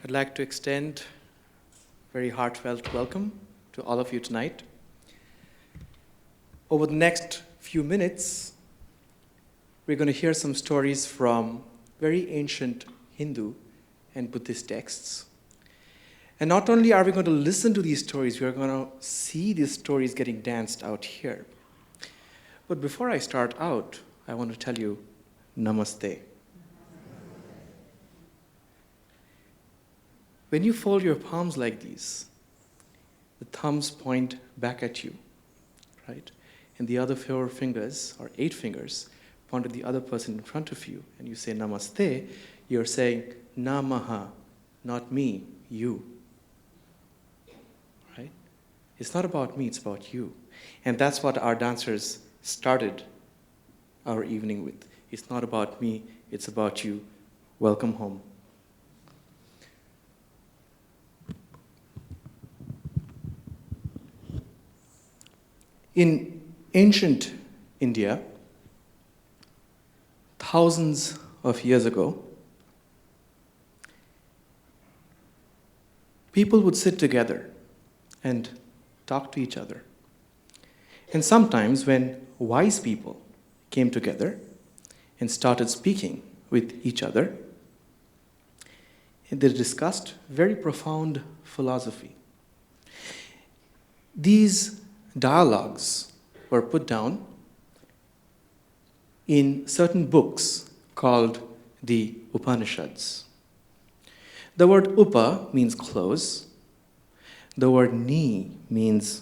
I'd like to extend a very heartfelt welcome to all of you tonight. Over the next few minutes, we're going to hear some stories from very ancient Hindu and Buddhist texts. And not only are we going to listen to these stories, we are going to see these stories getting danced out here. But before I start out, I want to tell you, namaste. When you fold your palms like these, the thumbs point back at you, right? And the other 4 fingers, or 8 fingers, point at the other person in front of you. And you say namaste, you're saying namaha, not me, you. Right? It's not about me, it's about you. And that's what our dancers started our evening with. It's not about me, it's about you. Welcome home. In ancient India, thousands of years ago, people would sit together and talk to each other. And sometimes when wise people came together and started speaking with each other, they discussed very profound philosophy. These dialogues were put down in certain books called the Upanishads. The word upa means close. The word ni means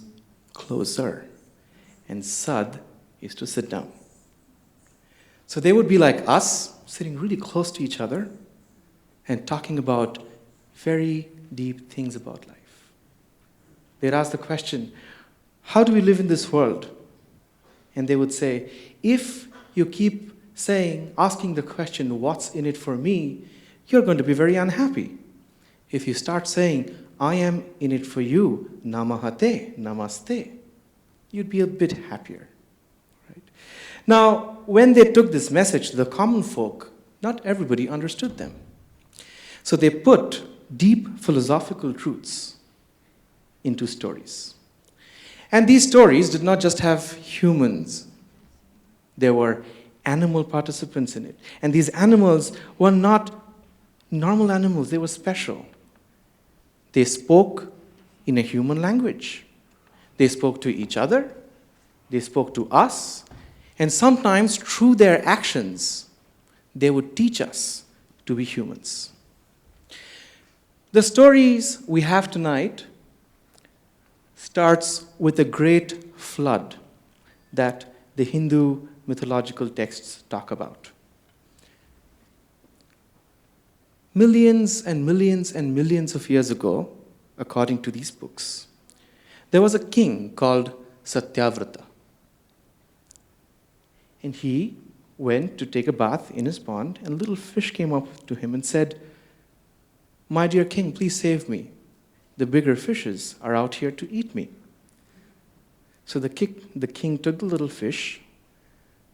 closer. And sad is to sit down. So they would be like us, sitting really close to each other and talking about very deep things about life. They'd ask the question, how do we live in this world? And they would say, if you keep asking the question, what's in it for me, you're going to be very unhappy. If you start saying, I am in it for you, namahate, namaste, you'd be a bit happier. Right? Now, when they took this message to the common folk, not everybody understood them. So they put deep philosophical truths into stories. And these stories did not just have humans. There were animal participants in it. And these animals were not normal animals. They were special. They spoke in a human language. They spoke to each other. They spoke to us. And sometimes, through their actions, they would teach us to be humans. The stories we have tonight starts with a great flood that the Hindu mythological texts talk about. Millions and millions and millions of years ago, according to these books, there was a king called Satyavrata. And he went to take a bath in his pond, and a little fish came up to him and said, "My dear king, please save me. The bigger fishes are out here to eat me." So the king took the little fish,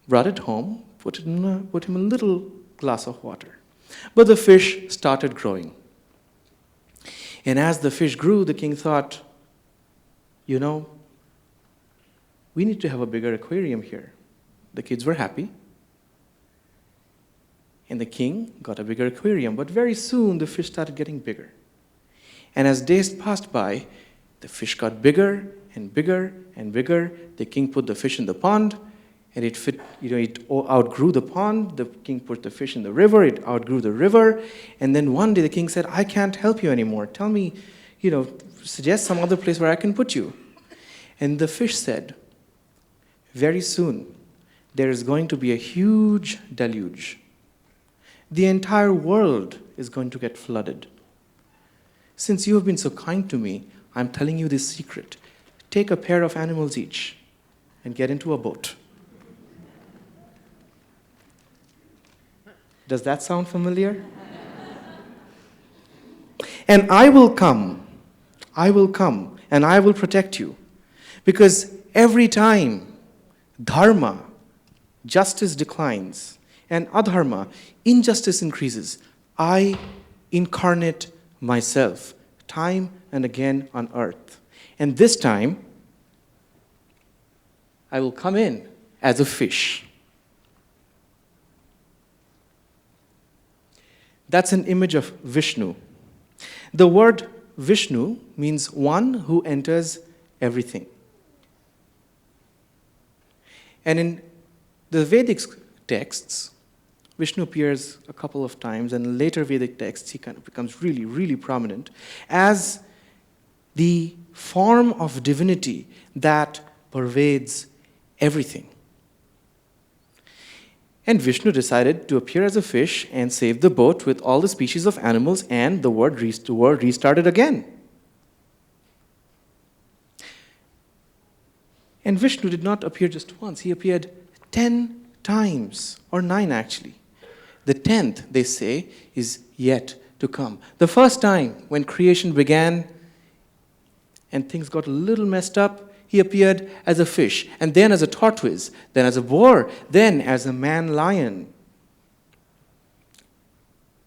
brought it home, put him a little glass of water. But the fish started growing. And as the fish grew, the king thought, we need to have a bigger aquarium here. The kids were happy. And the king got a bigger aquarium. But very soon, the fish started getting bigger. And as days passed by, the fish got bigger and bigger and bigger. The king put the fish in the pond, and it outgrew the pond. The king put the fish in the river, it outgrew the river. And then one day the king said, "I can't help you anymore. Tell me, suggest some other place where I can put you." And the fish said, "Very soon, there is going to be a huge deluge. The entire world is going to get flooded. Since you have been so kind to me, I'm telling you this secret. Take a pair of animals each and get into a boat." Does that sound familiar? "And I will come, and I will protect you. Because every time dharma, justice declines, and adharma, injustice increases, I incarnate myself time and again on earth. And this time, I will come in as a fish. That's an image of Vishnu. The word Vishnu means one who enters everything. And in the Vedic texts, Vishnu appears a couple of times, and in later Vedic texts, he kind of becomes really, really prominent as the form of divinity that pervades everything. And Vishnu decided to appear as a fish and save the boat with all the species of animals, and the world restarted again. And Vishnu did not appear just once. He appeared 10 times, or 9 actually. The 10th, they say, is yet to come. The first time when creation began and things got a little messed up, he appeared as a fish, and then as a tortoise, then as a boar, then as a man-lion.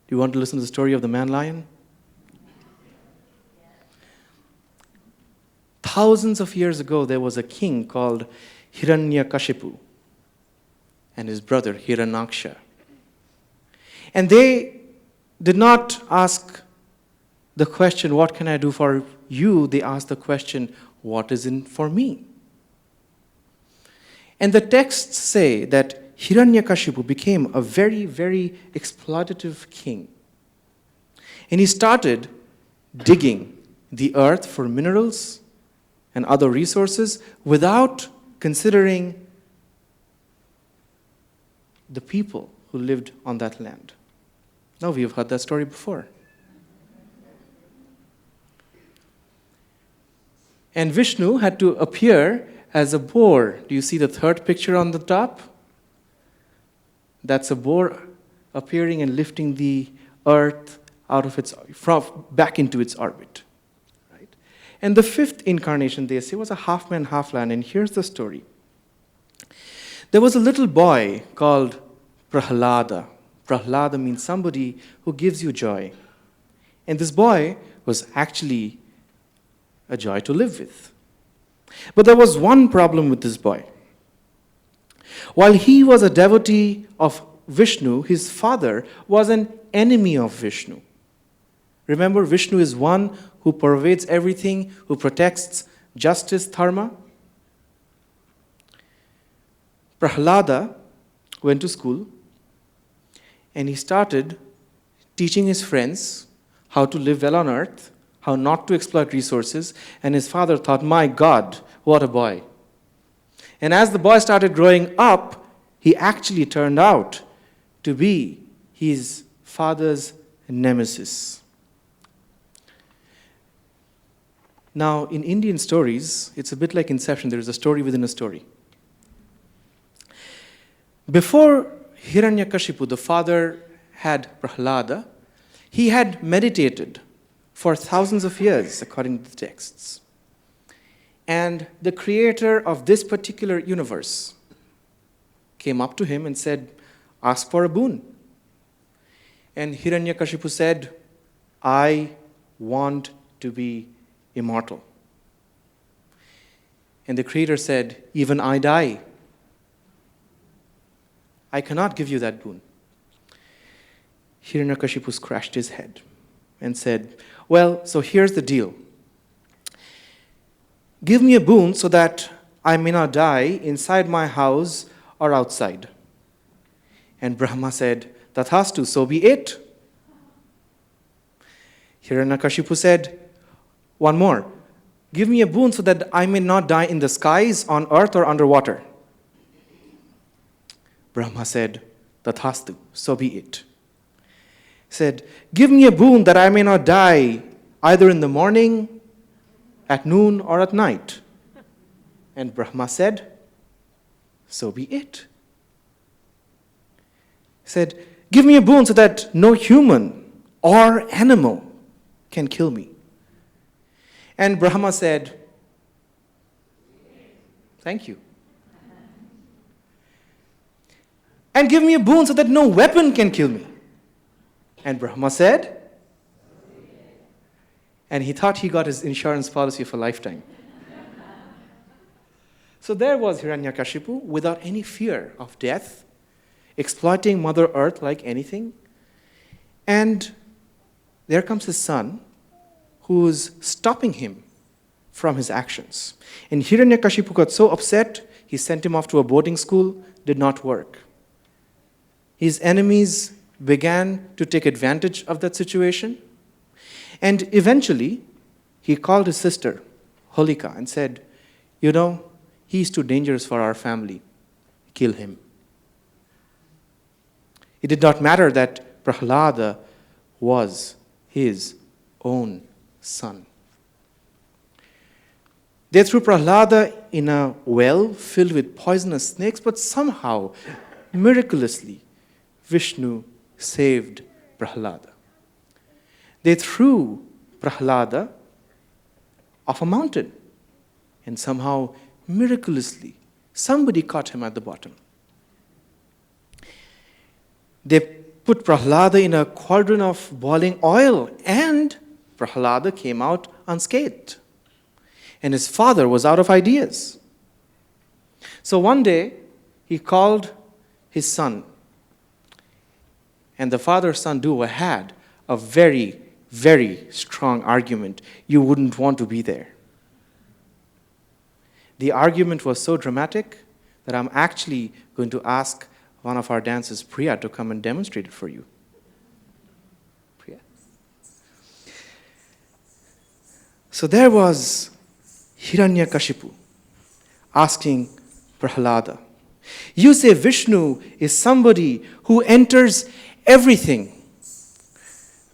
Do you want to listen to the story of the man-lion? Thousands of years ago, there was a king called Hiranyakashipu and his brother Hiranyaksha. And they did not ask the question, what can I do for you? They asked the question, what is in for me? And the texts say that Hiranyakashipu became a very, very exploitative king. And he started digging the earth for minerals and other resources without considering the people who lived on that land. Now, we have heard that story before. And Vishnu had to appear as a boar. Do you see the third picture on the top? That's a boar appearing and lifting the earth out of back into its orbit. Right? And the fifth incarnation, they say, was a half man, half lion. And here's the story. There was a little boy called Prahlada. Prahlada means somebody who gives you joy. And this boy was actually a joy to live with. But there was one problem with this boy. While he was a devotee of Vishnu, his father was an enemy of Vishnu. Remember, Vishnu is one who pervades everything, who protects justice, dharma. Prahlada went to school and he started teaching his friends how to live well on earth, how not to exploit resources, and his father thought, my God, what a boy. And as the boy started growing up, he actually turned out to be his father's nemesis. Now, in Indian stories, it's a bit like Inception. There is a story within a story. Before Hiranyakashipu, the father had Prahlada, he had meditated for thousands of years, according to the texts. And the creator of this particular universe came up to him and said, ask for a boon. And Hiranyakashipu said, I want to be immortal. And the creator said, even I die. I cannot give you that boon. Hiranyakashipu scratched his head and said, well, so here's the deal. Give me a boon so that I may not die inside my house or outside. And Brahma said, Tathastu, so be it. Hiranyakashipu said, one more. Give me a boon so that I may not die in the skies, on earth, or underwater. Brahma said, Tathastu, so be it. He said, give me a boon that I may not die either in the morning, at noon, or at night. And Brahma said, so be it. He said, give me a boon so that no human or animal can kill me. And Brahma said, thank you. And give me a boon so that no weapon can kill me. And Brahma said, and he thought he got his insurance policy for a lifetime. So there was Hiranyakashipu without any fear of death, exploiting Mother Earth like anything. And there comes his son, who's stopping him from his actions. And Hiranyakashipu got so upset, he sent him off to a boarding school, did not work. His enemies began to take advantage of that situation. And eventually, he called his sister, Holika, and said, he's too dangerous for our family. Kill him. It did not matter that Prahlada was his own son. They threw Prahlada in a well filled with poisonous snakes, but somehow, miraculously, Vishnu saved Prahlada. They threw Prahlada off a mountain, and somehow, miraculously, somebody caught him at the bottom. They put Prahlada in a cauldron of boiling oil, and Prahlada came out unscathed. And his father was out of ideas. So one day, he called his son. And the father-son duo had a very, very strong argument. You wouldn't want to be there. The argument was so dramatic that I'm actually going to ask one of our dancers, Priya, to come and demonstrate it for you. Priya. So there was Hiranyakashipu asking Prahlada, you say Vishnu is somebody who enters everything.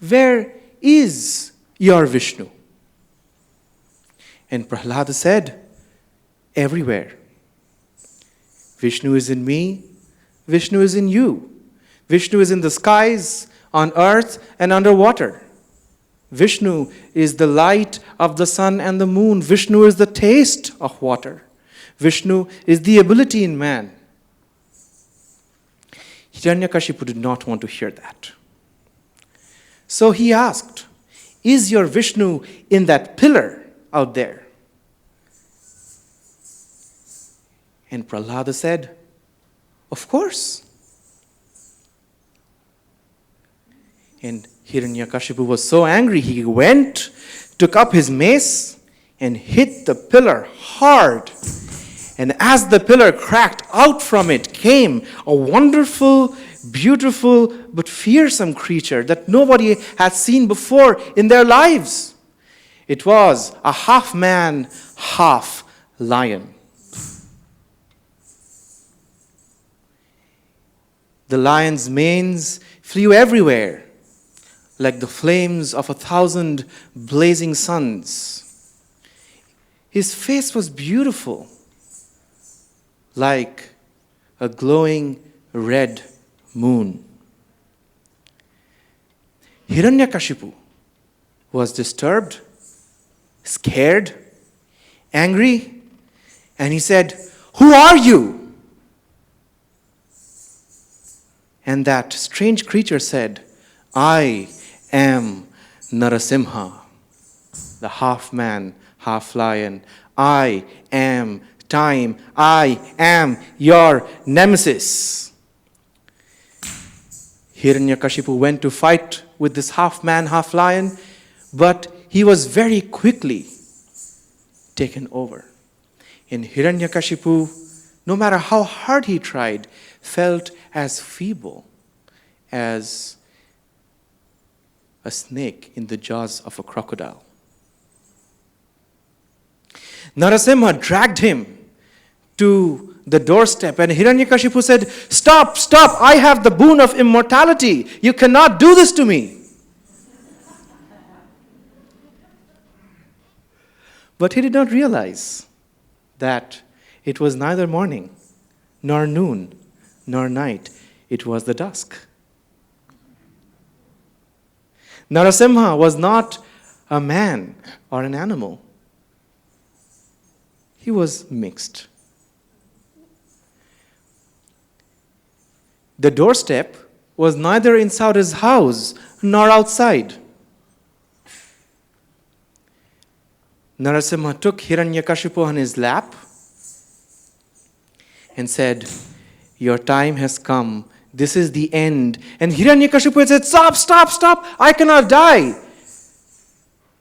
Where is your Vishnu? And Prahlada said, everywhere. Vishnu is in me. Vishnu is in you. Vishnu is in the skies, on earth, and underwater. Vishnu is the light of the sun and the moon. Vishnu is the taste of water. Vishnu is the ability in man. Hiranyakashipu did not want to hear that. So he asked, is your Vishnu in that pillar out there? And Prahlada said, of course. And Hiranyakashipu was so angry, he went, took up his mace, and hit the pillar hard. And as the pillar cracked, out from it came a wonderful, beautiful, but fearsome creature that nobody had seen before in their lives. It was a half man, half lion. The lion's manes flew everywhere, like the flames of 1,000 blazing suns. His face was beautiful, like a glowing red moon. Hiranyakashipu was disturbed, scared, angry, and he said, who are you? And that strange creature said, I am Narasimha, the half man, half lion. I am time. I am your nemesis. Hiranyakashipu went to fight with this half man, half lion, but he was very quickly taken over. And Hiranyakashipu, no matter how hard he tried, felt as feeble as a snake in the jaws of a crocodile. Narasimha dragged him to the doorstep, and Hiranyakashipu said, stop, stop, I have the boon of immortality. You cannot do this to me. But he did not realize that it was neither morning, nor noon, nor night. It was the dusk. Narasimha was not a man or an animal. He was mixed. The doorstep was neither inside his house nor outside. Narasimha took Hiranyakashipu on his lap and said, "Your time has come. This is the end." And Hiranyakashipu said, "Stop, stop, stop. I cannot die."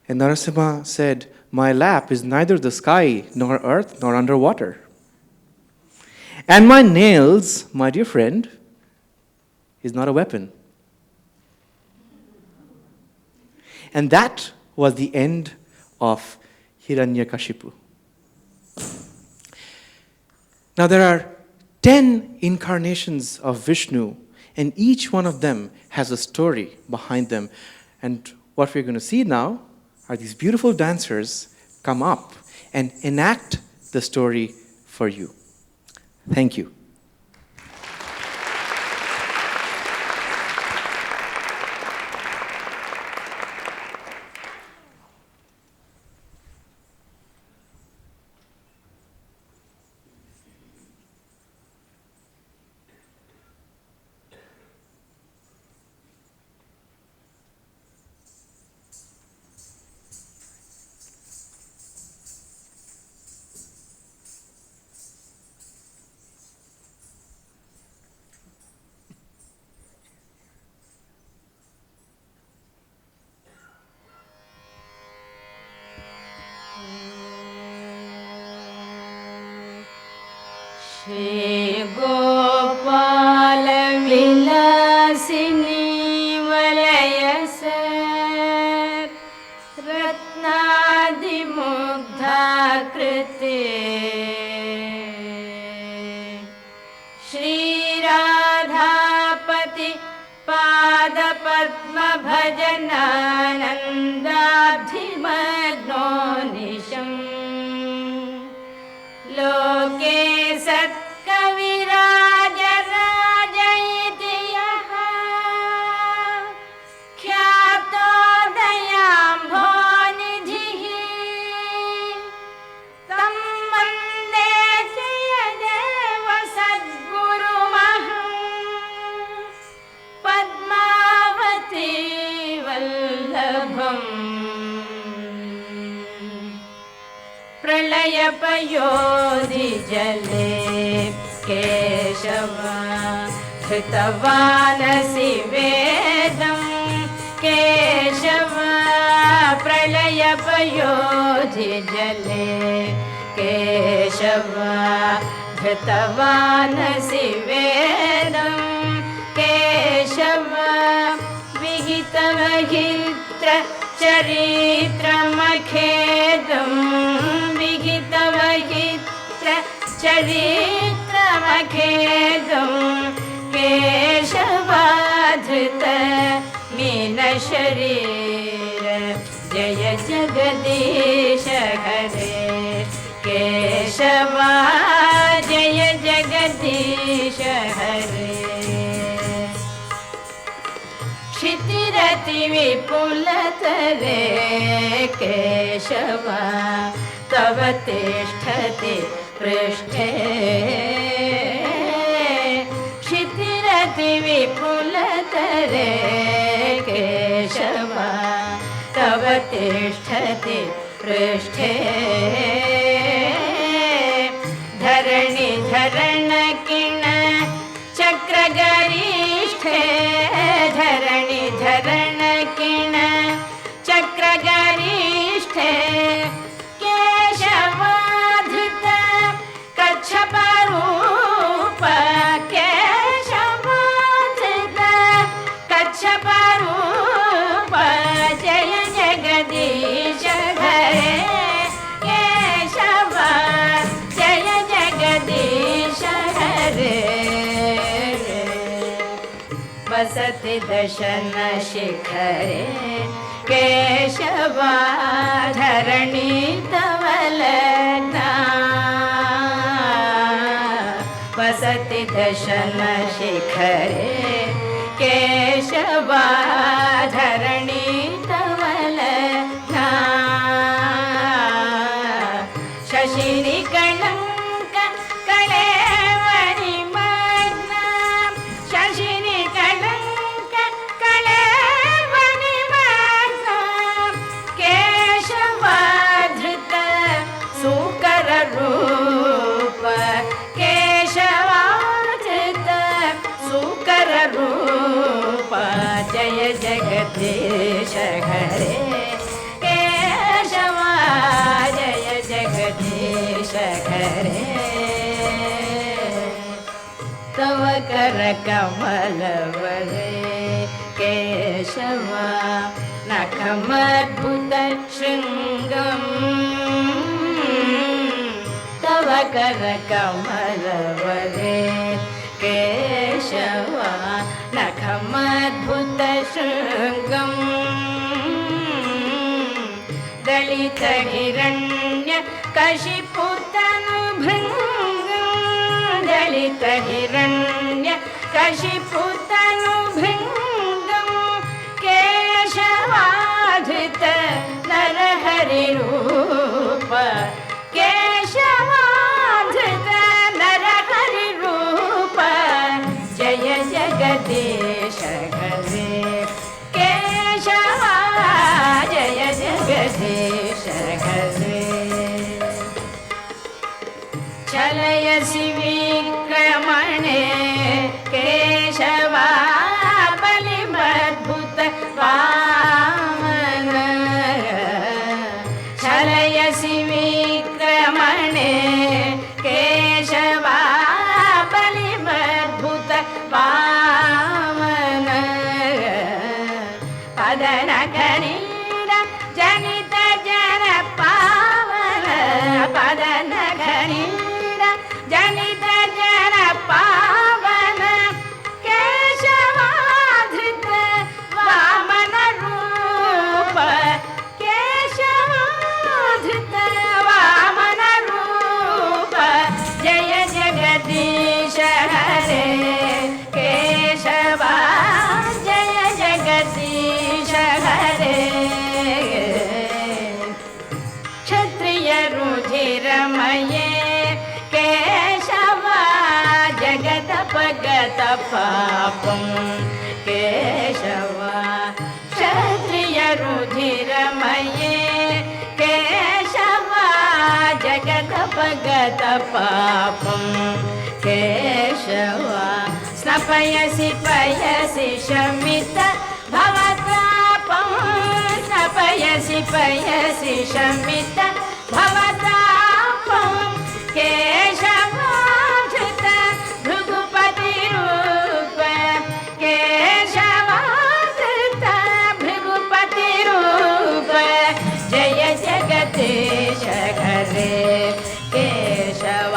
And Narasimha said, "My lap is neither the sky, nor earth, nor underwater. And my nails, my dear friend, is not a weapon." And that was the end of Hiranyakashipu. Now there are 10 incarnations of Vishnu, and each one of them has a story behind them. And what we're going to see now are these beautiful dancers come up and enact the story for you. Thank you. Shri Gopala Vilasini Valayasar Ratnadi Mugdha Kriti Shri Radhapati Pada Padma Bhajananandabdhi Magno Nisham Loke Satkaviraja Rajayiti Yaha Khyato Dayambho Nidhihi Tam Mande Chayadeva Sadguru Maham Padmavati Vallabham Pralayapayodhi jale Keshava Dhitavanasi vedam Keshava Pralayapayodhi jale Keshava Dhitavanasi vedam Keshava Vihitavahitra Charitra Makhedam Vihitavahitra Charitra Makhedam Keshavadhrita Mina Sharira Jaya Jagadisha Hare Keshava Jaya Jagadisha Hare Kshitirati Vipulatare Keshava Tava Tishthati Prishthe Kshitirati Vipulatare Keshava Tava Tishthati Prishthe Dharani Dharana Kina Chakragarishte Dharani Dharana Kina Chakragarishte Keshavadhrita Kachaparupa Keshavadhrita Kachaparupa Jaya Jagadisha Hare Keshava Jaya Jagadisha Hare Vasati Dashana Shikhare Keshava Dharani Tavalagna Vasati Dashana Shikhare Keshava Dharani Tavalagna Shashini Kalanka Kalevani Magna Shashini Kalanka Kalevani Magna Keshavadhrita Sukara Rupa Keshavadhrita Jagdish हरे केशव जय जगदीश हरे तव कर कमल वरे केशव नखमद्भुत शृङ्गम् तव कर कमल वरे केशव नखमद्भुत शृङ्गम् दलित हिरण्य कशिपुतनुभृङ्गम् दलित हिरण्य कशिपुतनुभृङ्गम् केशवाधृत नरहरिरूप केशवाधृत नरहरिरूप जय जगदीश हरे केशव जय जगदीश हरे चलयसि विक्रमणे केशव बलिमद्भुत वामन चलयसि विक्रमणे केशव बलिमद्भुत वामन पदनगणीर जनित जन पावन पदनगणीर जनित जन पावन केशवाधृत वामन रूप केशवाधृत वामन रूप जय जगदीश हरे केशव जय जगदीश हरे क्षत्रिय रुधिरमये केशव जगदपगत पापं केशव क्षत्रिय रुधिरमये केशव जगदपगत पापं केशव स्नपयसि पयसि शमित भवतापं स्नपयसि पयसि शमित भवतापं केशवाधृत भृगुपतिरूप केशवाधृत भृगुपतिरूप जय जगदीश हरे केशव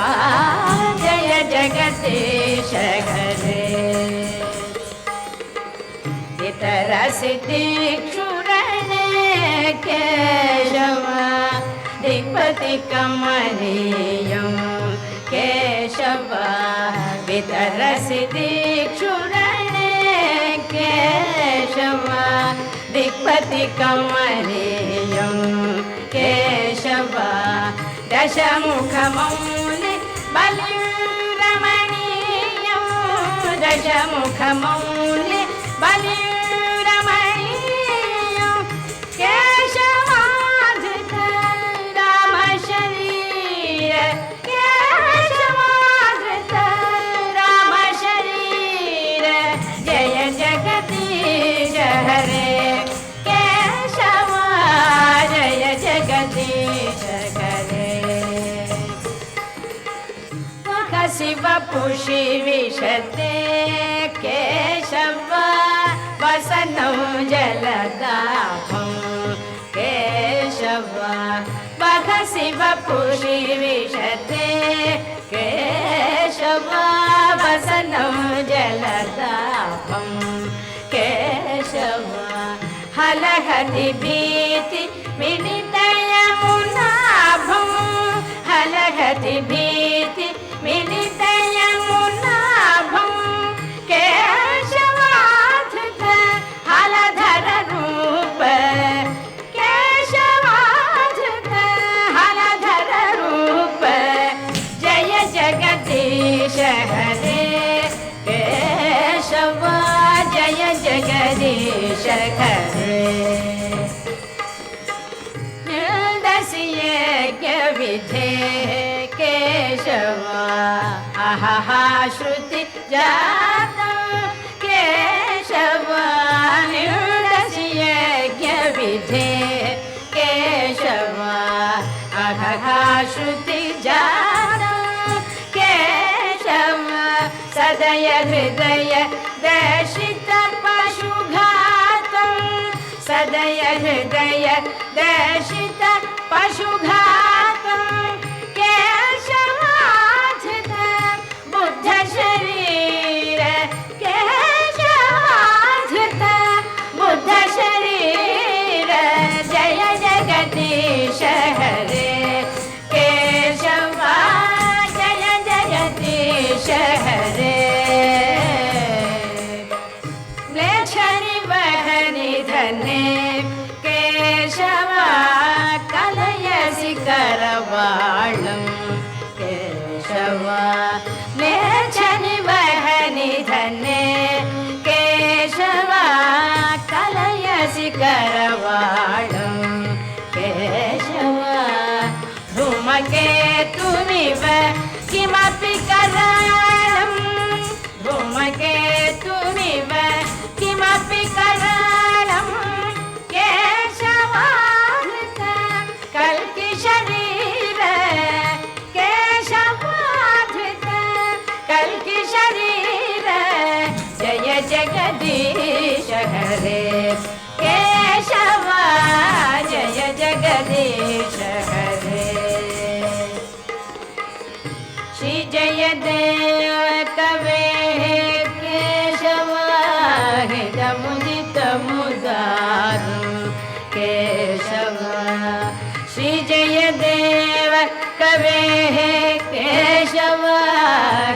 जय जगदीश हरे इतरसि दीक्षुरणे केशव दिक्पति कमनीयं केशव वितरसि दीक्षुरणे केशव दिक्पति कमनीयं केशव दशमुखमौलि बलिरमणीयं दशमुखमौलि बलिरमणीयं केशवाधृत रामशरीर केशवाधृत रामशरीर जय जगदीश हरे केशव जय जगदीश हरे शिवपुषि विशते केशव वसनौ जलदाभं केशव वह शिवपुषि विशते केशव वसनौ जलदाभं केशव हलहति भीति मिलितयमुनाभं हलहति भीति मिलितयमुनाभं केशवाधृत हलधर रूप केशवाधृत हलधर रूप जय जगदीश हरे केशव जय जगदीश हरे निर्दस्यज्ञ विधे केशव आहा श्रुति जातं केशव निर्दस्य सदय हृदय दर्शित पशुघातं सदय हृदय दर्शित पशुघातं केशवाधृत बुद्ध शरीर केशवाधृत बुद्ध शरीर जय जगदीश हरे केशवा जय जगदीश हरे म्लेच्छनि वहनि धने केशवा कलयसि करवाळं केशवा म्लेच्छनि वहनि धने केशवा कलयसि करवाळं केशवा धूमकेतुमिव किमपि कराळं धूमकेतुमिव किमपि कराळं केशवाधृत कल्कि शरीर केशवाधृत कल्कि शरीर जय जगदीश हरे केशवा जय जगदीश हरे श्री जय देव कवे केशवा हितमुदित मुदारु केशवा श्री जय देव कवे केशवा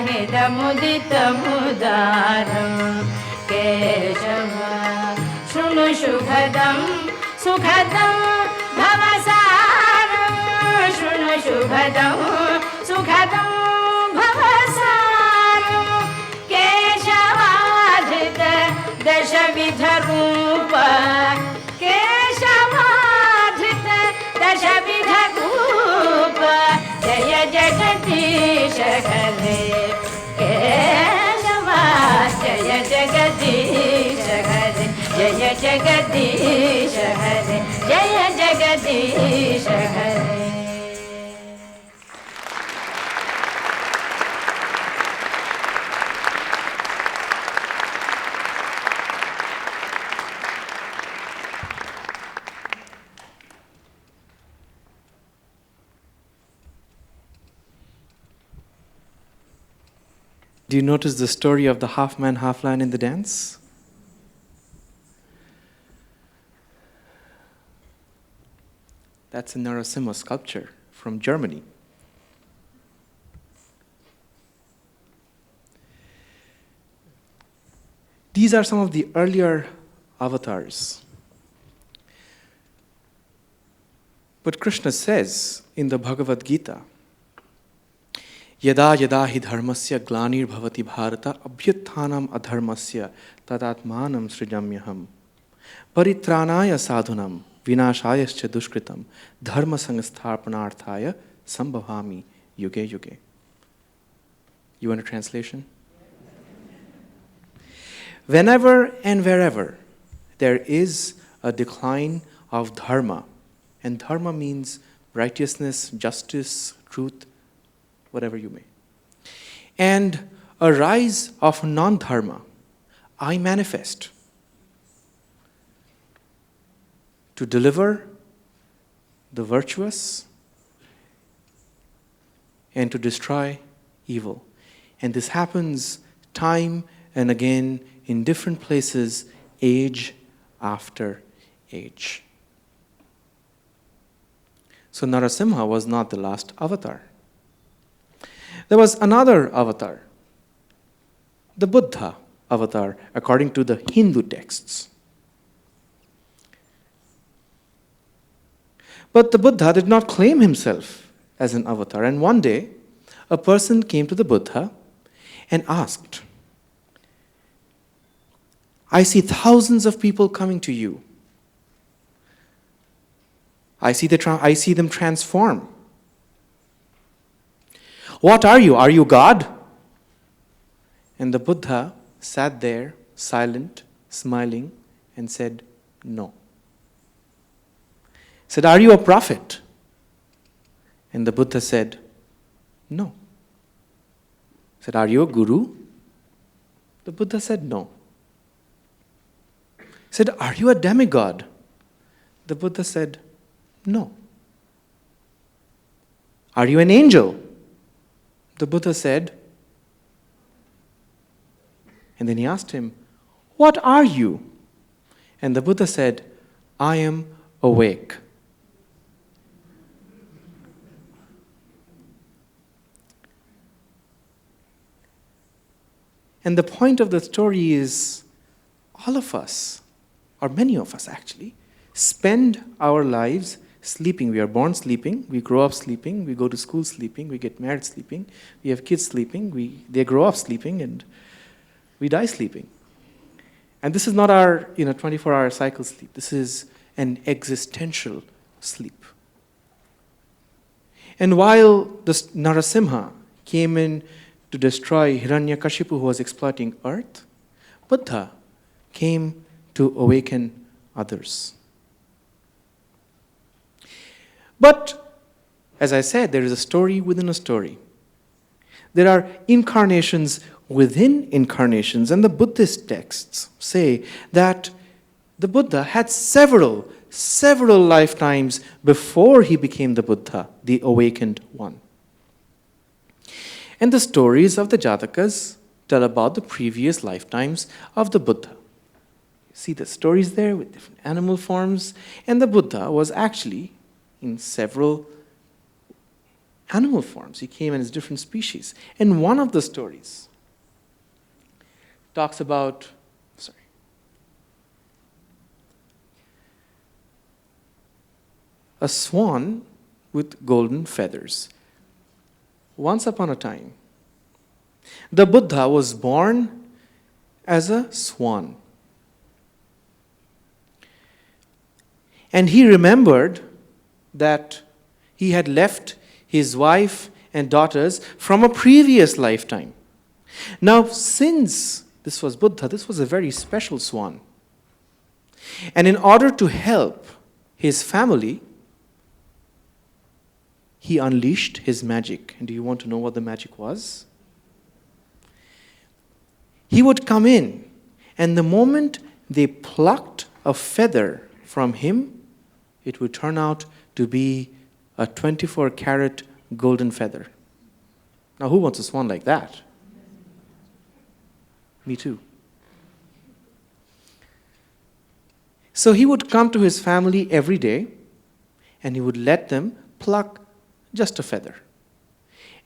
हितमुदित मुदारु केशवा शृणु सुखदं सुखदं भवसारं शृणु सुखदं सुखदं भवसारं केशवाधृत दशविधरूप केशवाधृत दशविधरूप जय जगदीश हरे केशवा जय जगदीश हरे जय जगदीश हरे जय जगदीश हरे Do you notice the story of the half man, half lion in the dance? That's a Narasimha sculpture from Germany. These are some of the earlier avatars. But Krishna says in the Bhagavad Gita, Yada yada hi dharmasya glanir bhavati bharata abhyuthanam adharmasya tadatmanam srijamyaham paritranaya sadhunam vinashayascha dushkritam dharma sangsthapanarthaya sambhavami yuge yuge. You want a translation? Whenever and wherever there is a decline of dharma, and dharma means righteousness, justice, truth, whatever you may, and a rise of non-dharma, I manifest to deliver the virtuous and to destroy evil. And this happens time and again in different places, age after age. So Narasimha was not the last avatar. There was another avatar, the Buddha avatar, according to the Hindu texts. But the Buddha did not claim himself as an avatar. And one day, a person came to the Buddha and asked, I see thousands of people coming to you. I see them transform. What are you? Are you God? And the Buddha sat there, silent, smiling, and said, no. He said, are you a prophet? And the Buddha said, no. He said, are you a guru? The Buddha said no. He said, are you a demigod? The Buddha said, no. Are you an angel? The Buddha said, and then he asked him, what are you? And the Buddha said, I am awake. And the point of the story is all of us, or many of us actually, spend our lives sleeping. We are born sleeping, we grow up sleeping, we go to school sleeping, we get married sleeping, we have kids sleeping, they grow up sleeping, and we die sleeping. And this is not our 24-hour cycle sleep. This is an existential sleep. And while the Narasimha came in to destroy Hiranyakashipu, who was exploiting earth, Buddha came to awaken others. But, as I said, there is a story within a story. There are incarnations within incarnations, and the Buddhist texts say that the Buddha had several lifetimes before he became the Buddha, the awakened one. And the stories of the Jātakas tell about the previous lifetimes of the Buddha. You see the stories there with different animal forms, and the Buddha was actually in several animal forms. He came in as different species. And one of the stories talks about, a swan with golden feathers. Once upon a time, the Buddha was born as a swan. And he remembered that he had left his wife and daughters from a previous lifetime. Now, since this was Buddha, this was a very special swan. And in order to help his family, he unleashed his magic. And do you want to know what the magic was? He would come in, and the moment they plucked a feather from him, it would turn out to be a 24-carat golden feather. Now, who wants a swan like that? Me too. So he would come to his family every day, and he would let them pluck just a feather.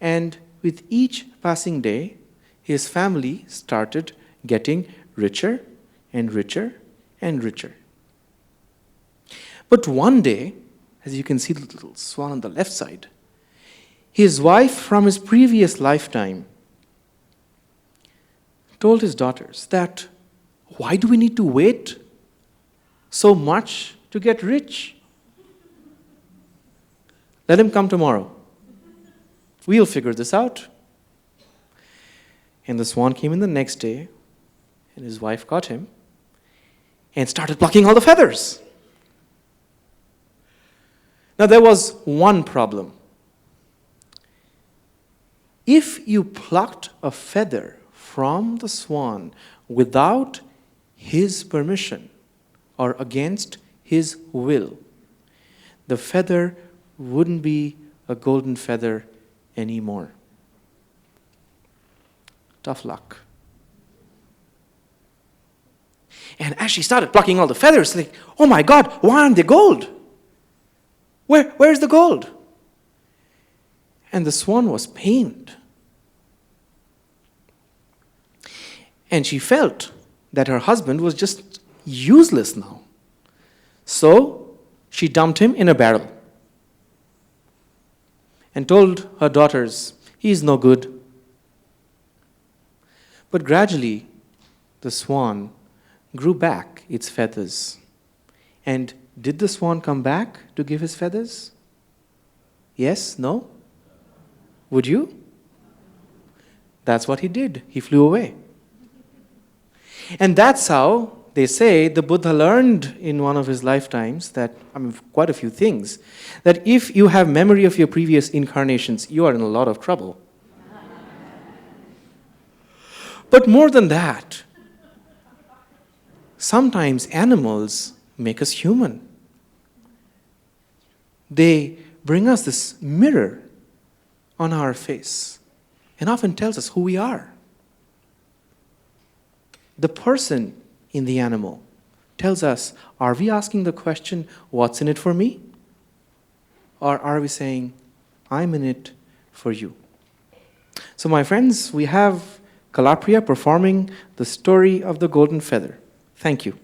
And with each passing day, his family started getting richer and richer and richer. But one day, as you can see the little swan on the left side, his wife from his previous lifetime told his daughters that, why do we need to wait so much to get rich? Let him come tomorrow. We'll figure this out. And the swan came in the next day, and his wife caught him and started plucking all the feathers. Now, there was one problem. If you plucked a feather from the swan without his permission or against his will, the feather wouldn't be a golden feather anymore. Tough luck. And as she started plucking all the feathers, like, oh my God, why aren't they gold? Where's the gold? And the swan was pained. And she felt that her husband was just useless now. So she dumped him in a barrel and told her daughters, he's no good. But gradually, the swan grew back its feathers. And did the swan come back to give his feathers? Yes? No? Would you? That's what he did. He flew away. And that's how, they say, the Buddha learned in one of his lifetimes that, quite a few things, that if you have memory of your previous incarnations, you are in a lot of trouble. But more than that, sometimes animals make us human. They bring us this mirror on our face and often tells us who we are. The person in the animal tells us, are we asking the question, what's in it for me? Or are we saying, I'm in it for you? So my friends, we have Kalapriya performing the story of the golden feather. Thank you.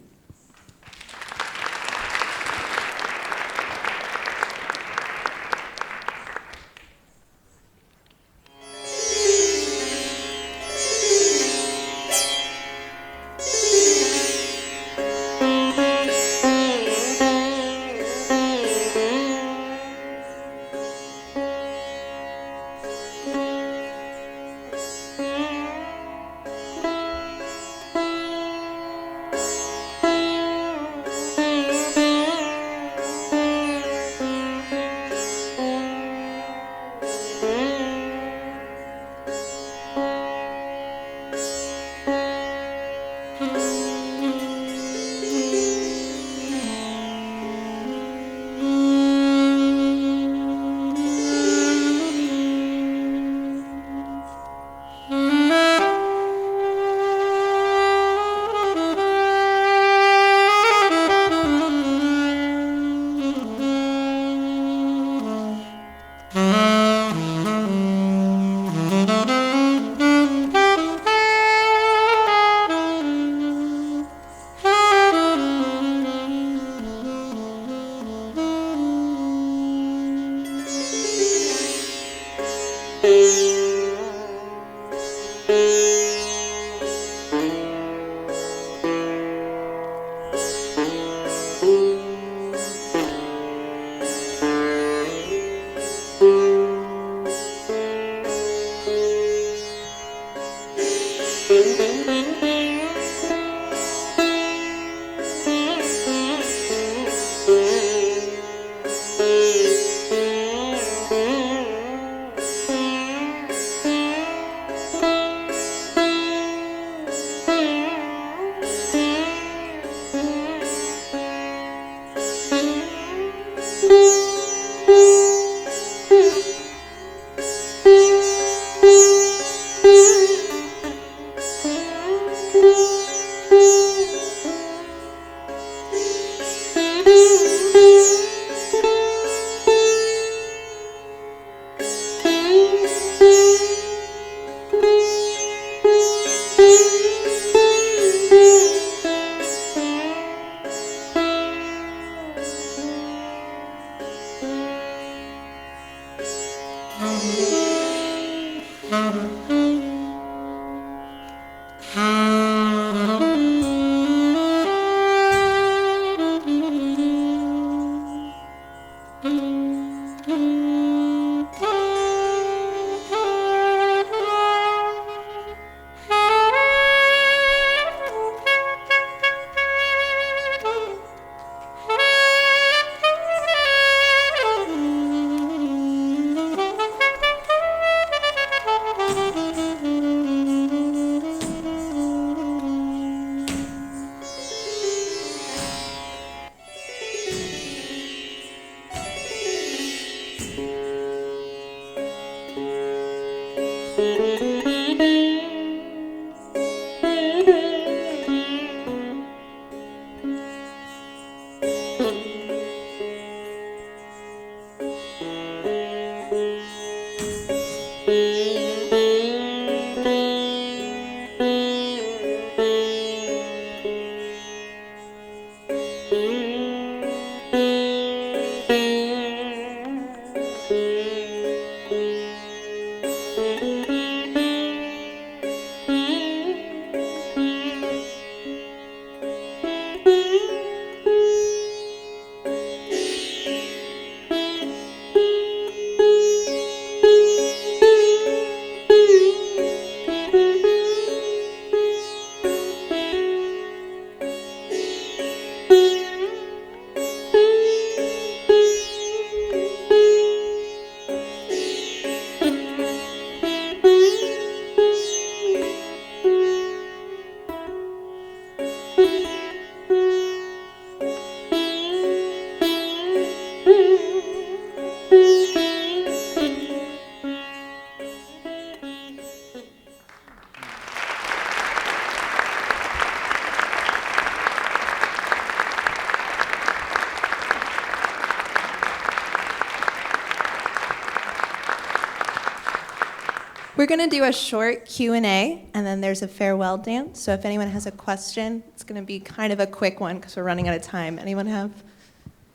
We're going to do a short Q&A, and then there's a farewell dance. So if anyone has a question, it's going to be kind of a quick one because we're running out of time. Anyone have?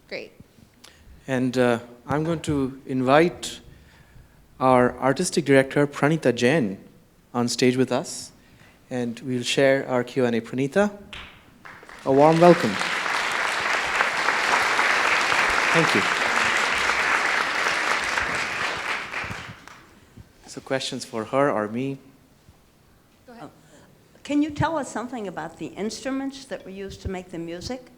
Great. And I'm going to invite our artistic director, Pranita Jain, on stage with us. And we'll share our Q&A. Pranita, a warm welcome. Thank you. So questions for her or me? Go ahead. Can you tell us something about the instruments that were used to make the music?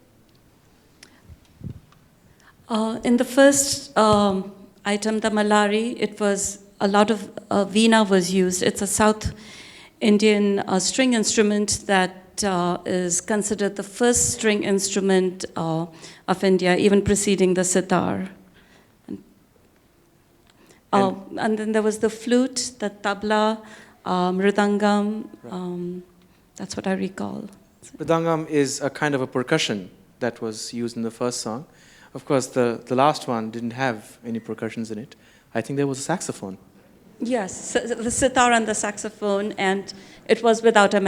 In the first item, the Malari, it was a lot of veena was used. It's a South Indian string instrument that is considered the first string instrument of India, even preceding the sitar. And then there was the flute, the tabla, mridangam. That's what I recall. Mridangam is a kind of a percussion that was used in the first song. Of course, the last one didn't have any percussions in it. I think there was a saxophone. Yes, the sitar and the saxophone, and it was without a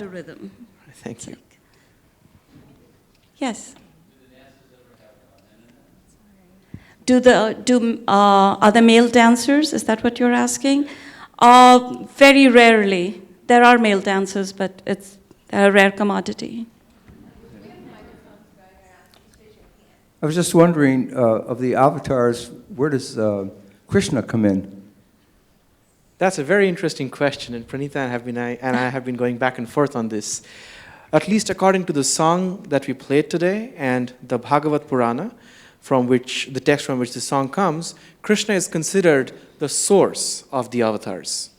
rhythm. Thank you. Yes. Are the male dancers? Is that what you're asking? Very rarely. There are male dancers, but it's a rare commodity. I was just wondering, of the avatars, where does Krishna come in? That's a very interesting question, and Pranita and I have been going back and forth on this. At least according to the song that we played today and the Bhagavad Purana, the text from which the song comes, Krishna is considered the source of the avatars.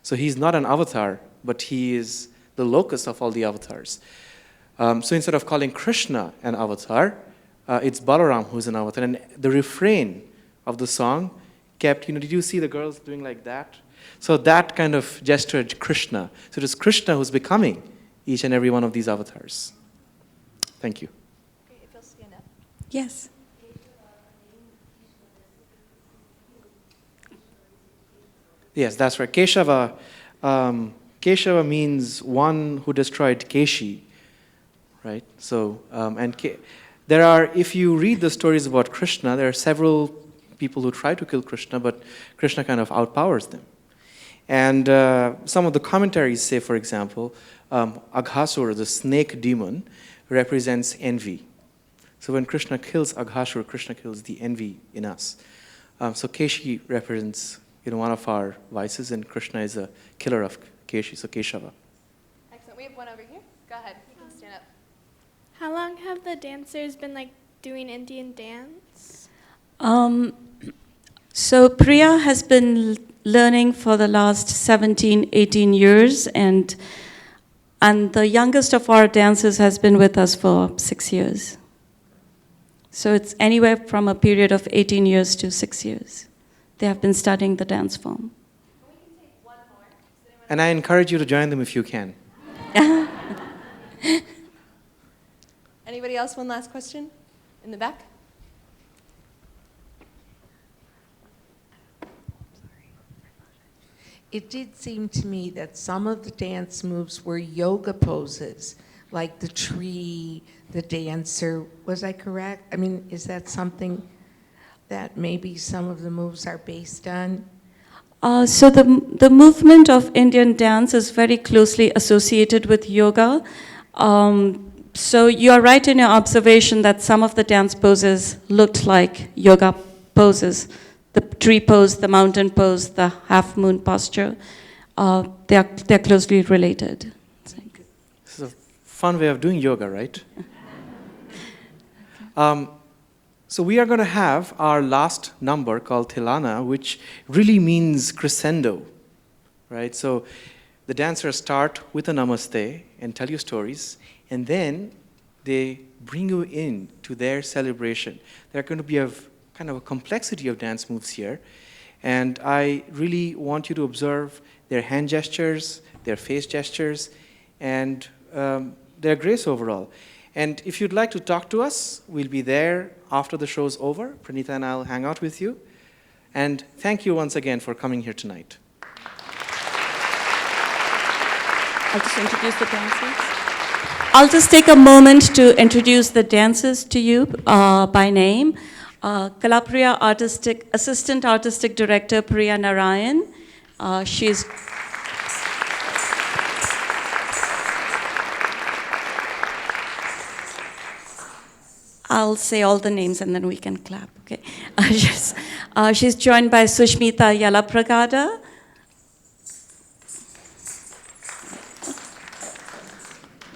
So he's not an avatar, but he is the locus of all the avatars. So instead of calling Krishna an avatar, it's Balaram who's an avatar. And the refrain of the song kept, did you see the girls doing like that? So that kind of gestured Krishna. So it is Krishna who's becoming each and every one of these avatars. Thank you. Okay, if you'll stand up. Yes. Yes, that's right. Keshava. Keshava means one who destroyed Keshi, right? So, if you read the stories about Krishna, there are several people who try to kill Krishna, but Krishna kind of outpowers them. And some of the commentaries say, for example, Aghasura, the snake demon, represents envy. So when Krishna kills Aghasura, Krishna kills the envy in us. So Keshi represents one of our vices, and Krishna is a killer of Keshi, so Keshava. Excellent. We have one over here. Go ahead. You can stand up. How long have the dancers been doing Indian dance? So Priya has been learning for the last 17, 18 years, and the youngest of our dancers has been with us for 6 years. So it's anywhere from a period of 18 years to 6 years. They have been studying the dance form. We can take one more. And I encourage you to join them if you can. Anybody else? One last question? In the back? It did seem to me that some of the dance moves were yoga poses, like the tree, the dancer. Was I correct? I mean, is that something that maybe some of the moves are based on? So the movement of Indian dance is very closely associated with yoga. So you are right in your observation that some of the dance poses looked like yoga poses. The tree pose, the mountain pose, the half moon posture, they're closely related. This is a fun way of doing yoga, right? So we are going to have our last number called Thilana, which really means crescendo, right? So the dancers start with a namaste and tell you stories, and then they bring you in to their celebration. There are going to be kind of a complexity of dance moves here, and I really want you to observe their hand gestures, their face gestures, and their grace overall. And if you'd like to talk to us, we'll be there after the show's over. Pranita and I'll hang out with you. And thank you once again for coming here tonight. I'll just introduce the dancers. I'll just take a moment to introduce the dancers to you by name. Kalapriya Assistant Artistic Director Priya Narayan. She's I'll say all the names and then we can clap, okay? She's joined by Sushmita Yalapragada.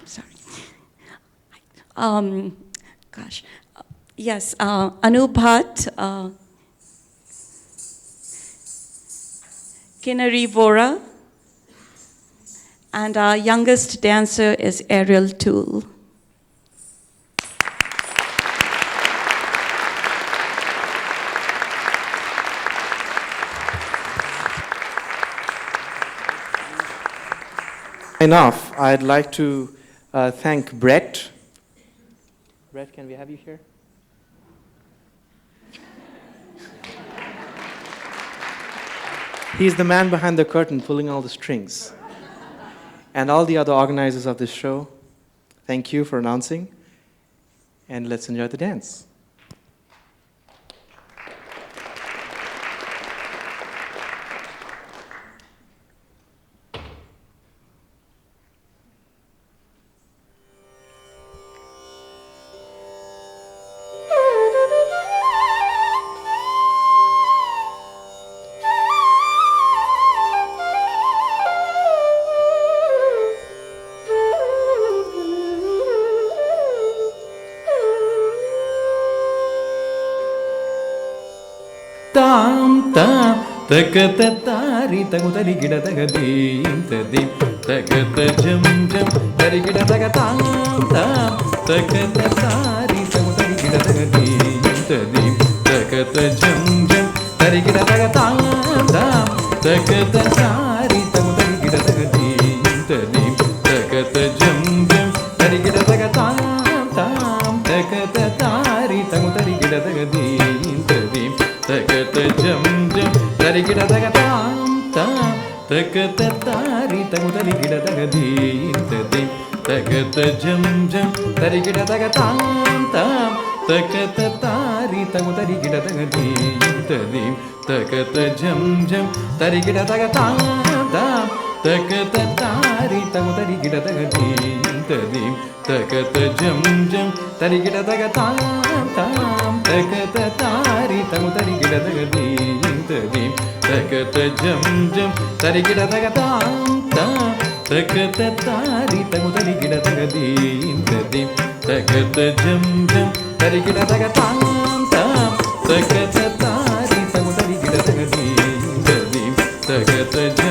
Sorry. Anu Bhatt, Kinnari Vora, and our youngest dancer is Ariel Toole. Enough. I'd like to thank Brett. Brett, can we have you here? He's the man behind the curtain pulling all the strings. And all the other organizers of this show, thank you for announcing. And let's enjoy the dance. Tam tam takatatari tagutari gida tagadim tadim takata jam jam tari gida tagatam tam takatatari tagutari gida tagadim tadim takata jam jam tari gida tagatam tam takatatari tagutari gida tagadim tadim takata jam jam tari gida tagatam tam takatatari tagutari gida tagadim tadim takata jam jam tari gida taga tam tam takata tari tagutari gida taga dim tadim takata jam jam tari gida taga tam tam takata tari tagutari gida taga dim tadim takata jam jam tari gida taga tam tam takata tari tagutari gida taga dim tadim takata jam jam tari gida taga tam tam takata tari tagutari gida taga dim tadim takata jam jam tari gida taga tam tam takata tari tagutari gida taga dim tadim takata jam jam tari gida taga tam tam takata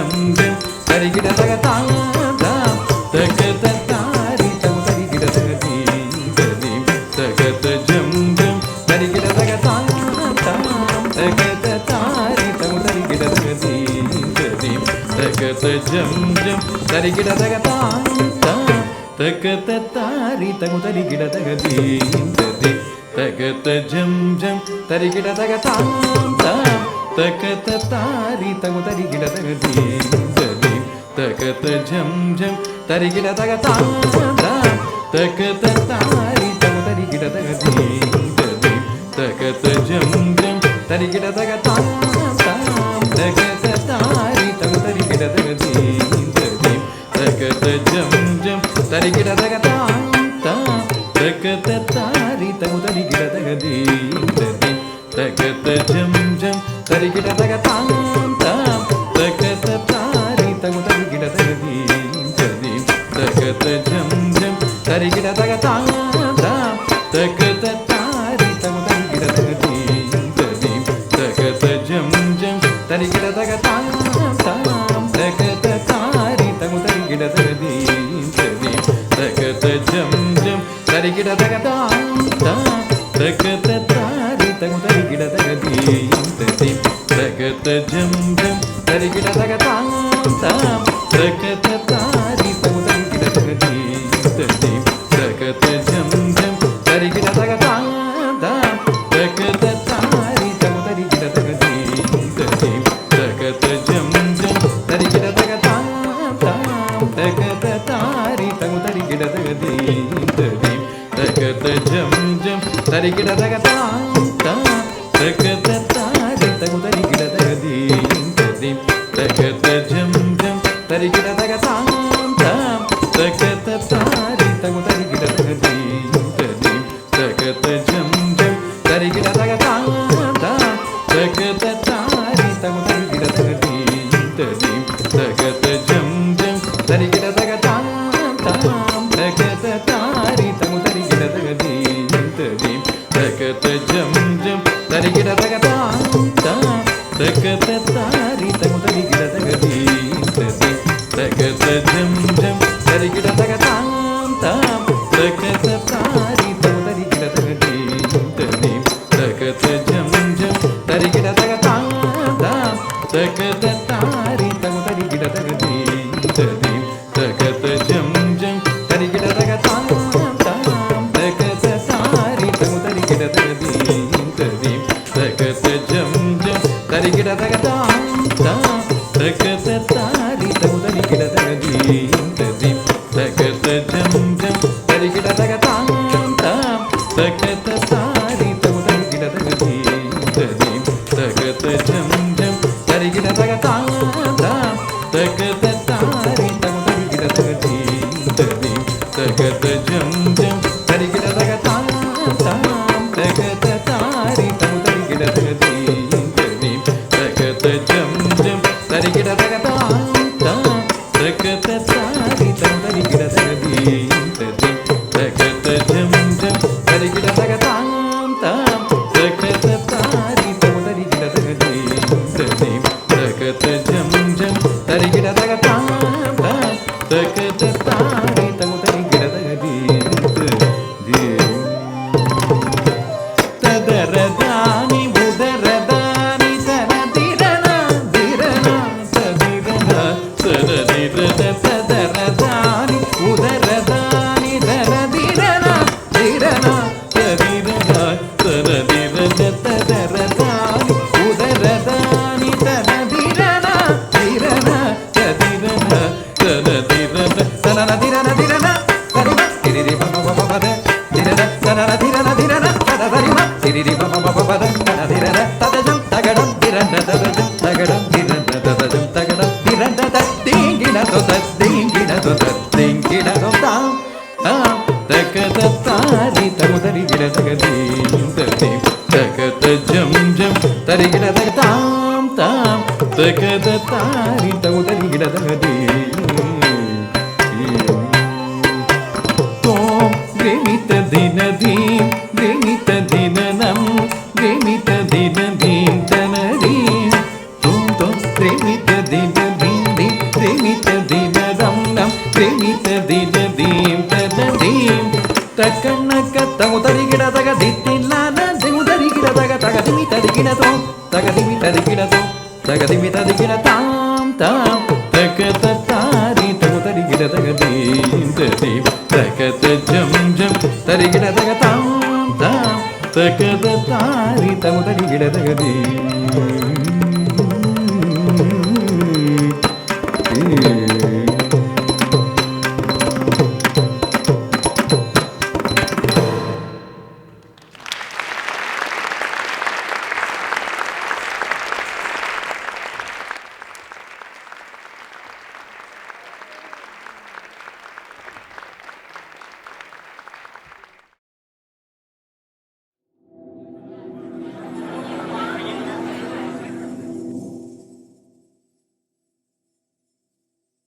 tari tagutari gida taga dim tadim takata jam jam tari gida taga tam tam takata tari tagutari gida taga dim tadim takata jam jam tari gida taga tam tam takata tari tagutari gida taga dim tadim takata jam jam tari gida taga tam tam takata tari tagutari gida taga dim tadim takata jam jam tari gida taga tam tam takata tari tagutari gida taga dim tadim takata jam jam tari gida taga tam tam takata tari tagutari gida taga dim tadim takata jam jam tari gida taga tam tam takata tari tagutari gida taga dim tadim takata jam jam tari gida taga tam tam takata tari tagutari gida taga dim tadim takata jam jam tari gida taga tam tam takata tari tagutari gida taga dim tadim takata jam jam tari gida taga tam tam takata tari tagutari gida taga dim tadim takata jam jam tari gida taga tam tam takata tari tagutari gida taga dim tadim takata jam jam tari gida taga tam tam takata tari tagutari gida taga dim tadim takata jam jam tari gida taga tam tam takata tari tagutari gida taga dim tadim takata jam jam tari gida taga tam tam takata tari tagutari gida taga dim tadim takata jam jam tari gida taga tam tam takata jam jam tarigida daga tam tam takata tari tagu tarigida daga dim tadim takata jam jam tarigida daga tam tam takata tari tagu tarigida daga dim tadim takata jam jam tarigida daga tam tam takata tari tagu tarigida daga dim tadim takata jam jam tarigida daga tam tam takata tari tagu tarigida daga dim tadim takata jam jam tarigida daga tam tam takata tari tagu tarigida daga dim tadim takata jam jam tarigida daga tam tam takata tari tagu tarigida daga dim tadim takata jam jam tarigida daga tam tam takata tari tagu tarigida daga dim tadim takata jam jam tarigida daga tam tam takata tari tagu tarigida daga dim tadim takata jam jam tarigida daga tam tam takata tari tagu tarigida daga dim tadim takata jam jam tarigida daga tam tam takata tari tagu tarigida daga dim tadim takata jam jam tarigida daga tam tam takata tari tagu tarigida daga dim tadim takata jam jam tarigida daga tam tam takata tari tagu tarigida daga dim tadim takata jam jam tarigida daga tam tam takata tari tagu tarigida daga dim tadim takata jam jam tarigida daga tam tam takata tari tagu tarigida daga dim tadim takata jam jam tarigida daga tam tam takata tari tagu tarigida daga dim tadim tadaradani udaradani tadadirana dirana tadirana tadadirana tadaradani udaradani tadadirana dirana tadirana tadadirana tadaradani udaradani tadadirana dirana tadirana tadadirana tadadirana dirana tarima tiriri baba baba bada dirana tadadirana dirana tadadirima tiriri baba baba bada tadadirana tadajam tagadam dirana tadajam tagadam dirana tadajam tagadam dirana tadingina to tadingina to tadingina to tam tam takata tari tagu tarigida daga dim tadim takata jam jam tarigida daga tam tam takata tari tagu tarigida daga dim tom grimita dinadim grimita dinanam grimita dinadim tanadim tom tom grimita dinadim dim grimita dinadam nam grimita dinadim tanadim takanaka tagu tarigida daga ditilana tagu tarigida daga tagadimi tarigida tom tagadimi tarigida tom tagadimi tarigida tam tam takata tari tagu tarigida daga dim tadim takata jam jam tarigida daga tam tam takata tari tagu tarigida daga dim